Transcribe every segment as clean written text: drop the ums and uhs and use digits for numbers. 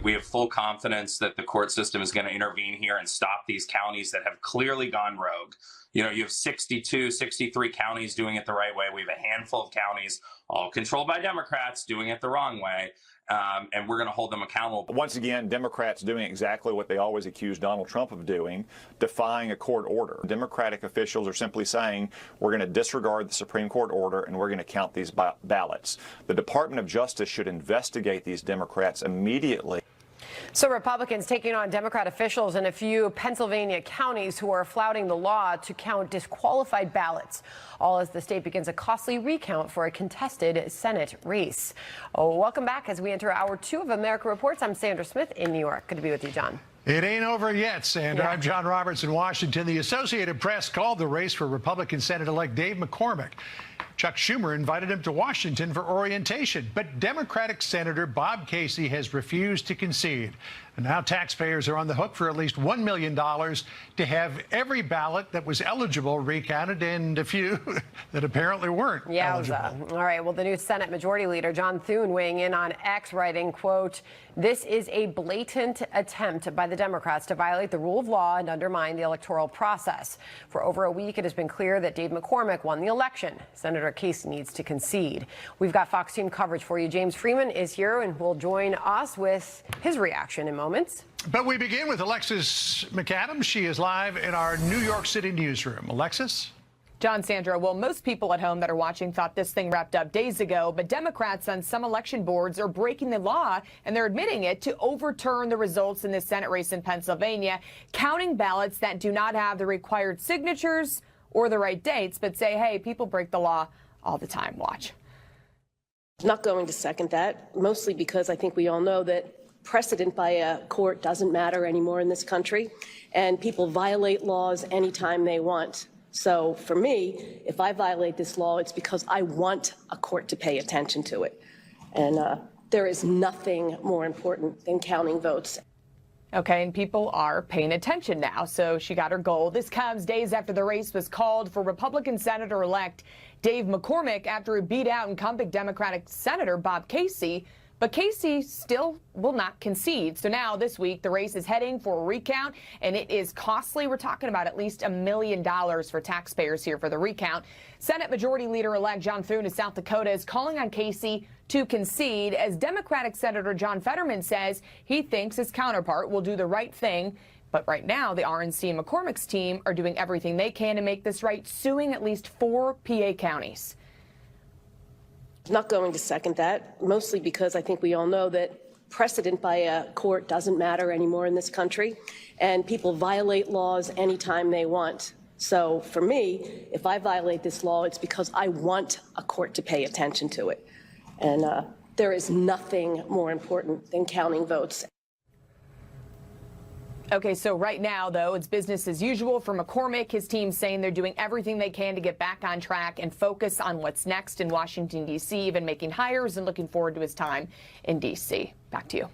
We have full confidence that the court system is going to intervene here and stop these counties that have clearly gone rogue. You know, you have 62, 63 counties doing it the right way. We have a handful of counties, all controlled by Democrats, doing it the wrong way. And we're going to hold them accountable. Once again, Democrats doing exactly what they always accused Donald Trump of doing, defying a court order. Democratic officials are simply saying, we're going to disregard the Supreme Court order and we're going to count these ballots. The Department of Justice should investigate these Democrats immediately. So Republicans taking on Democrat officials in a few Pennsylvania counties who are flouting the law to count disqualified ballots, all as the state begins a costly recount for a contested Senate race. Oh, welcome back as we enter hour 2 of America Reports. I'm Sandra Smith in New York. Good to be with you, John. It ain't over yet, Sandra. I'm John Roberts in Washington. The Associated Press called the race for Republican Senate-elect Dave McCormick. Chuck Schumer invited him to Washington for orientation, but Democratic Senator Bob Casey has refused to concede. And now taxpayers are on the hook for at least $1 million to have every ballot that was eligible recounted and a few that apparently weren't eligible. All right, well, the new Senate Majority Leader John Thune weighing in on X, writing, quote, "This is a blatant attempt by the Democrats to violate the rule of law and undermine the electoral process. For over a week, it has been clear that Dave McCormick won the election. Senator Casey needs to concede." We've got Fox Team coverage for you. James Freeman is here and will join us with his reaction in moments. But we begin with Alexis McAdams. She is live in our New York City newsroom. Alexis? John, Sandra, well, most people at home that are watching thought this thing wrapped up days ago, but Democrats on some election boards are breaking the law, and they're admitting it, to overturn the results in this Senate race in Pennsylvania, counting ballots that do not have the required signatures or the right dates, but say, hey, people break the law all the time. Watch. Not going to second that, mostly because I think we all know that precedent by a court doesn't matter anymore in this country, and people violate laws anytime they want. So for me, if I violate this law, it's because I want a court to pay attention to it. And there is nothing more important than counting votes. Okay, and people are paying attention now, so she got her goal. This comes days after the race was called for Republican Senator-elect Dave McCormick after he beat out incumbent Democratic Senator Bob Casey. But Casey still will not concede. So now this week, the race is heading for a recount, and it is costly. We're talking about at least $1 million for taxpayers here for the recount. Senate Majority Leader-elect John Thune of South Dakota is calling on Casey to concede, as Democratic Senator John Fetterman says he thinks his counterpart will do the right thing. But right now, the RNC and McCormick's team are doing everything they can to make this right, suing at least 4 PA counties. Not going to second that, mostly because I think we all know that precedent by a court doesn't matter anymore in this country, and people violate laws anytime they want. So for me, if I violate this law, it's because I want a court to pay attention to it. And there is nothing more important than counting votes. Okay, so right now, though, it's business as usual for McCormick. His team saying they're doing everything they can to get back on track and focus on what's next in Washington, D.C., even making hires and looking forward to his time in D.C. Back to you.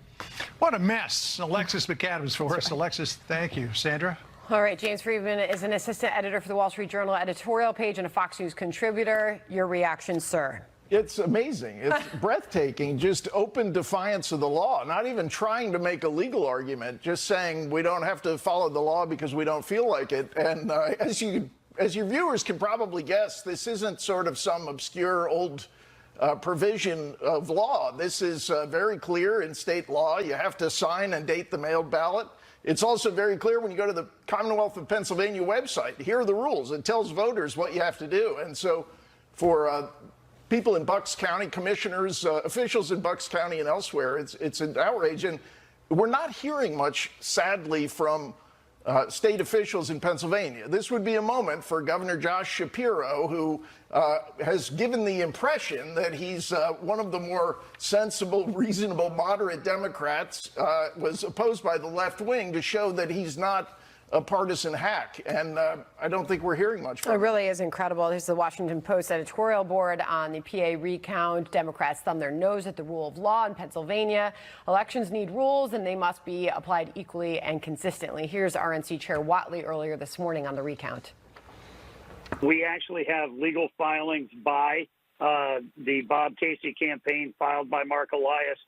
What a mess. Alexis McAdams for us. Alexis, thank you. Sandra? All right, James Freeman is an assistant editor for the Wall Street Journal editorial page and a Fox News contributor. Your reaction, sir? It's amazing. It's breathtaking. Just open defiance of the law, not even trying to make a legal argument, just saying we don't have to follow the law because we don't feel like it. And as your viewers can probably guess, this isn't sort of some obscure old provision of law. This is very clear in state law. You have to sign and date the mailed ballot. It's also very clear when you go to the Commonwealth of Pennsylvania website. Here are the rules. It tells voters what you have to do. And so for people in Bucks County, commissioners, officials in Bucks County and elsewhere, it's an outrage. And we're not hearing much, sadly, from state officials in Pennsylvania. This would be a moment for Governor Josh Shapiro, who has given the impression that he's one of the more sensible, reasonable, moderate Democrats, was opposed by the left wing to show that he's not a partisan hack, and I don't think we're hearing much from him. It really is incredible. This is the Washington Post editorial board on the PA recount. Democrats thumb their nose at the rule of law in Pennsylvania. Elections need rules, and they must be applied equally and consistently. Here's RNC Chair Whatley earlier this morning on the recount. We actually have legal filings by the Bob Casey campaign filed by Mark Elias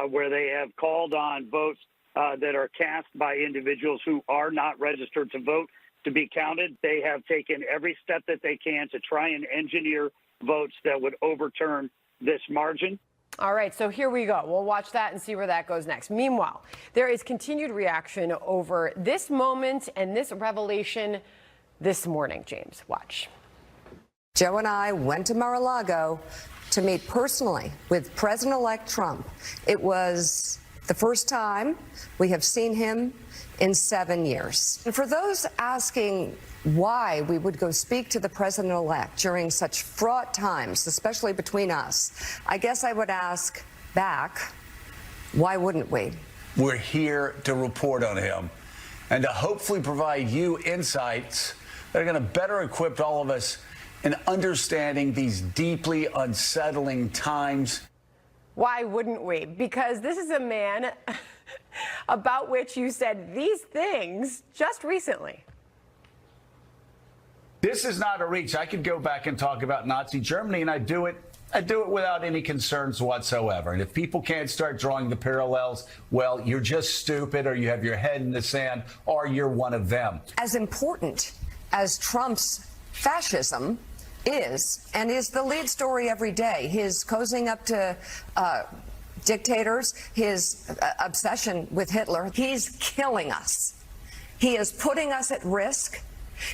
where they have called on votes that are cast by individuals who are not registered to vote to be counted. They have taken every step that they can to try and engineer votes that would overturn this margin. All right, so here we go. We'll watch that and see where that goes next. Meanwhile, there is continued reaction over this moment and this revelation this morning. James, watch. Joe and I went to Mar-a-Lago to meet personally with President-elect Trump. It was the first time we have seen him in 7 years. And for those asking why we would go speak to the president-elect during such fraught times, especially between us, I guess I would ask back, why wouldn't we? We're here to report on him and to hopefully provide you insights that are going to better equip all of us in understanding these deeply unsettling times. Why wouldn't we? Because this is a man about which you said these things just recently. This is not a reach. I could go back and talk about Nazi Germany, and I do it without any concerns whatsoever. And if people can't start drawing the parallels, well, you're just stupid, or you have your head in the sand, or you're one of them. As important as Trump's fascism is, and is the lead story every day, his cozying up to dictators, his obsession with Hitler, he's killing us. He is putting us at risk.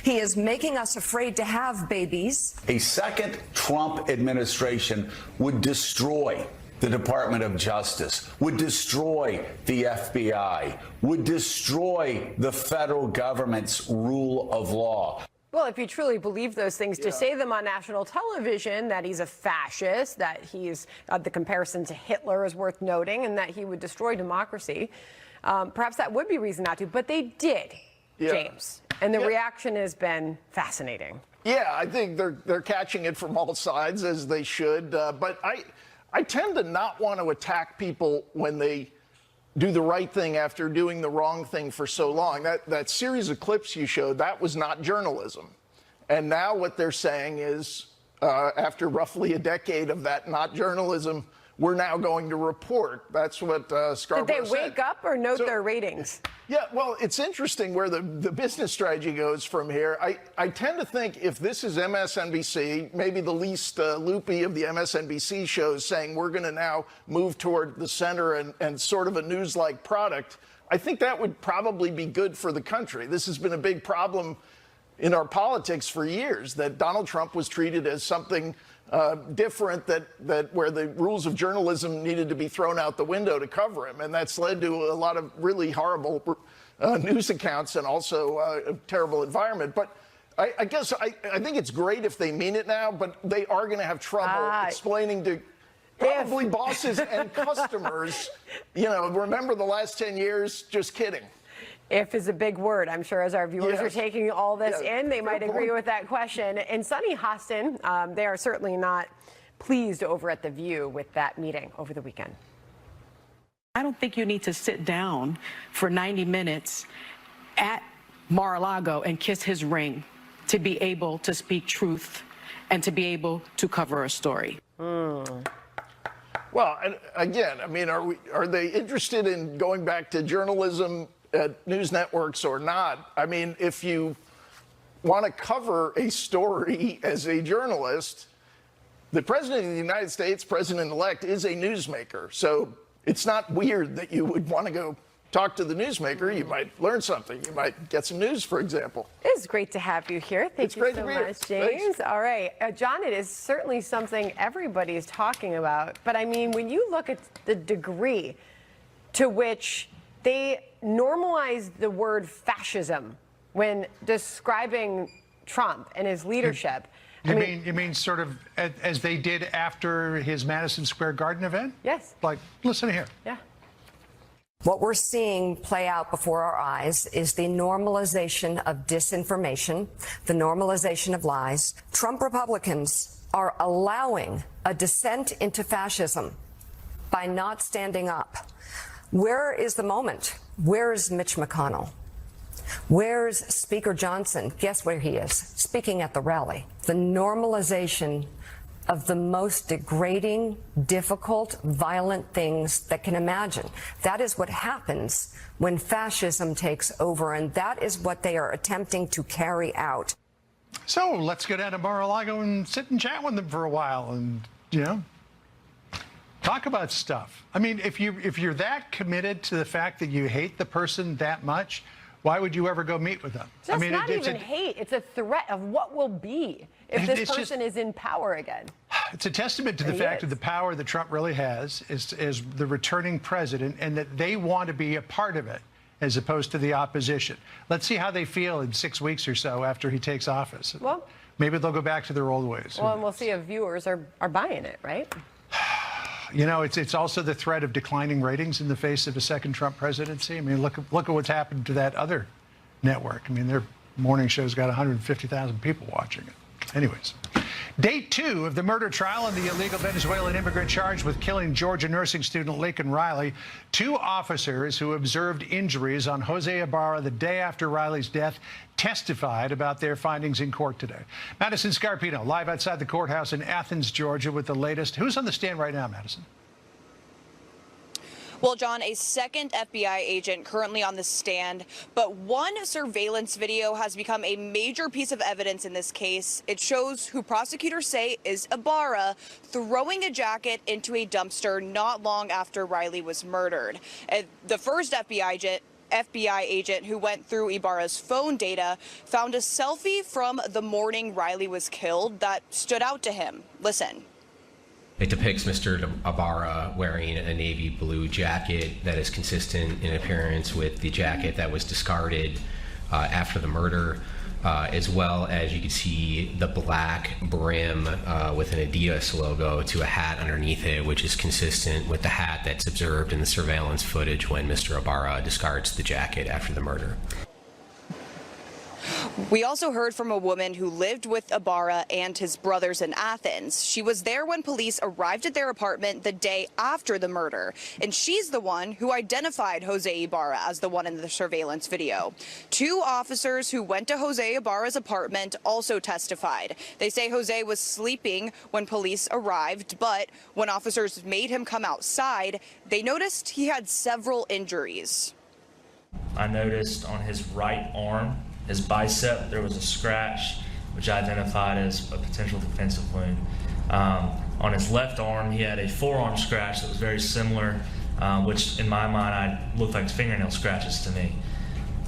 He is making us afraid to have babies. A second Trump administration would destroy the Department of Justice, would destroy the FBI, would destroy the federal government's rule of law. Well, if you truly believe those things, to say them on national television, that he's a fascist, that he's the comparison to Hitler is worth noting, and that he would destroy democracy, perhaps that would be reason not to. But they did, James. And the reaction has been fascinating. Yeah, I think they're catching it from all sides, as they should. But I tend to not want to attack people when they do the right thing after doing the wrong thing for so long. That series of clips you showed, that was not journalism. And now what they're saying is, after roughly a decade of that not journalism, we're now going to report. That's what Scarborough Did they said. wake up or note their ratings? Yeah, well, it's interesting where the business strategy goes from here. I tend to think if this is MSNBC, maybe the least loopy of the MSNBC shows, saying we're going to now move toward the center and sort of a news-like product, I think that would probably be good for the country. This has been a big problem in our politics for years, that Donald Trump was treated as something different, that where the rules of journalism needed to be thrown out the window to cover him. And that's led to a lot of really horrible news accounts and also a terrible environment. But I guess I think it's great if they mean it now, but they are going to have trouble explaining to probably bosses and customers, remember the last 10 years, just kidding. If is a big word. I'm sure as our viewers are taking all this in, they might agree with that question. And Sunny Hostin, they are certainly not pleased over at The View with that meeting over the weekend. I don't think you need to sit down for 90 minutes at Mar-a-Lago and kiss his ring to be able to speak truth and to be able to cover a story. Well, and again, I mean, are they interested in going back to journalism at news networks or not? I mean, if you want to cover a story as a journalist, the president of the United States, president-elect, is a newsmaker. So it's not weird that you would want to go talk to the newsmaker. You might learn something. You might get some news, for example. It's great to have you here. Thank you so much, James. Thanks. All right. John, it is certainly something everybody's talking about. But I mean, when you look at the degree to which they normalize the word fascism when describing Trump and his leadership. You mean sort of as they did after his Madison Square Garden event? Yes. Like, listen here. Yeah. What we're seeing play out before our eyes is the normalization of disinformation, the normalization of lies. Trump Republicans are allowing a descent into fascism by not standing up. Where is the moment? Where is Mitch McConnell? Where's Speaker Johnson? Guess where he is? Speaking at the rally. The normalization of the most degrading, difficult, violent things that can imagine. That is what happens when fascism takes over, and that is what they are attempting to carry out. So let's go down to Mar-a-Lago and sit and chat with them for a while and, talk about stuff. I mean, if you're that committed to the fact that you hate the person that much, why would you ever go meet with them? Just not even hate. It's a threat of what will be if this person is in power again. It's a testament to the fact of the power that Trump really has as the returning president, and that they want to be a part of it as opposed to the opposition. Let's see how they feel in 6 weeks or so after he takes office. Well, maybe they'll go back to their old ways. Well, and we'll see if viewers are buying it, right? It's also the threat of declining ratings in the face of a second Trump presidency. I mean, look at what's happened to that other network. I mean, their morning show's got 150,000 people watching it. Anyways, day 2 of the murder trial on the illegal Venezuelan immigrant charged with killing Georgia nursing student Laken Riley. 2 officers who observed injuries on Jose Ibarra the day after Riley's death testified about their findings in court today. Madison Scarpino, live outside the courthouse in Athens, Georgia, with the latest. Who's on the stand right now, Madison? Well, John, a second FBI agent currently on the stand, but one surveillance video has become a major piece of evidence in this case. It shows who prosecutors say is Ibarra throwing a jacket into a dumpster not long after Riley was murdered. The first FBI agent who went through Ibarra's phone data found a selfie from the morning Riley was killed that stood out to him. Listen. It depicts Mr. Ibarra wearing a navy blue jacket that is consistent in appearance with the jacket that was discarded after the murder, as well as you can see the black brim with an Adidas logo to a hat underneath it, which is consistent with the hat that's observed in the surveillance footage when Mr. Ibarra discards the jacket after the murder. We also heard from a woman who lived with Ibarra and his brothers in Athens. She was there when police arrived at their apartment the day after the murder, and she's the one who identified Jose Ibarra as the one in the surveillance video. 2 officers who went to Jose Ibarra's apartment also testified. They say Jose was sleeping when police arrived, but when officers made him come outside, they noticed he had several injuries. I noticed on his right arm, his bicep, there was a scratch, which I identified as a potential defensive wound. On his left arm, he had a forearm scratch that was very similar, which in my mind looked like fingernail scratches to me.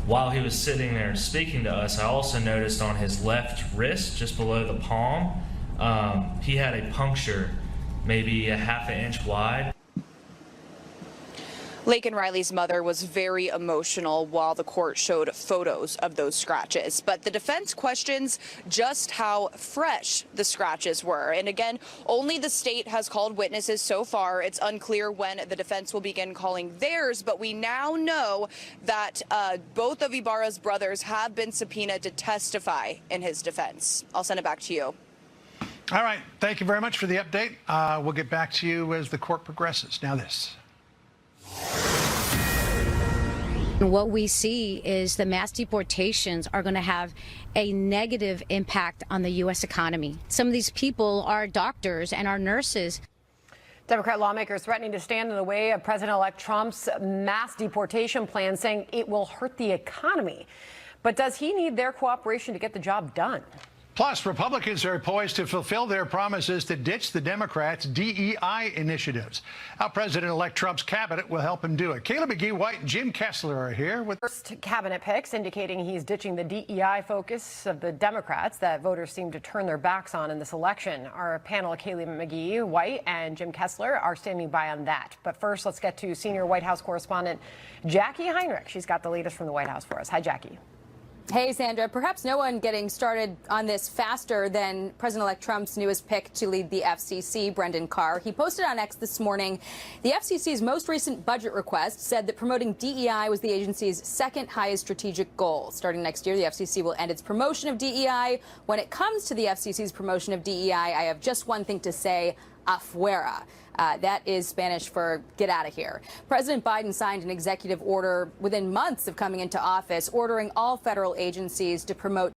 While he was sitting there speaking to us, I also noticed on his left wrist, just below the palm, he had a puncture, maybe a ½ inch wide. Laken Riley's mother was very emotional while the court showed photos of those scratches, but the defense questions just how fresh the scratches were. And again, only the state has called witnesses so far. It's unclear when the defense will begin calling theirs, but we now know that both of Ibarra's brothers have been subpoenaed to testify in his defense. I'll send it back to you. All right. Thank you very much for the update. We'll get back to you as the court progresses. Now this. What we see is the mass deportations are going to have a negative impact on the U.S. economy. Some of these people are doctors and are nurses. Democrat lawmakers threatening to stand in the way of President-elect Trump's mass deportation plan, saying it will hurt the economy. But does he need their cooperation to get the job done? Plus, Republicans are poised to fulfill their promises to ditch the Democrats' DEI initiatives. How President-elect Trump's cabinet will help him do it. Kayla McGee-White and Jim Kessler are here with first cabinet picks indicating he's ditching the DEI focus of the Democrats that voters seem to turn their backs on in this election. Our panel, Kayla McGee-White and Jim Kessler, are standing by on that. But first, let's get to senior White House correspondent Jackie Heinrich. She's got the latest from the White House for us. Hi, Jackie. Hey, Sandra. Perhaps no one getting started on this faster than President-elect Trump's newest pick to lead the FCC, Brendan Carr. He posted on X this morning the FCC's most recent budget request said that promoting DEI was the agency's second highest strategic goal. Starting next year, the FCC will end its promotion of DEI. When it comes to the FCC's promotion of DEI, I have just one thing to say: afuera. That is Spanish for get out of here. President Biden signed an executive order within months of coming into office, ordering all federal agencies to promote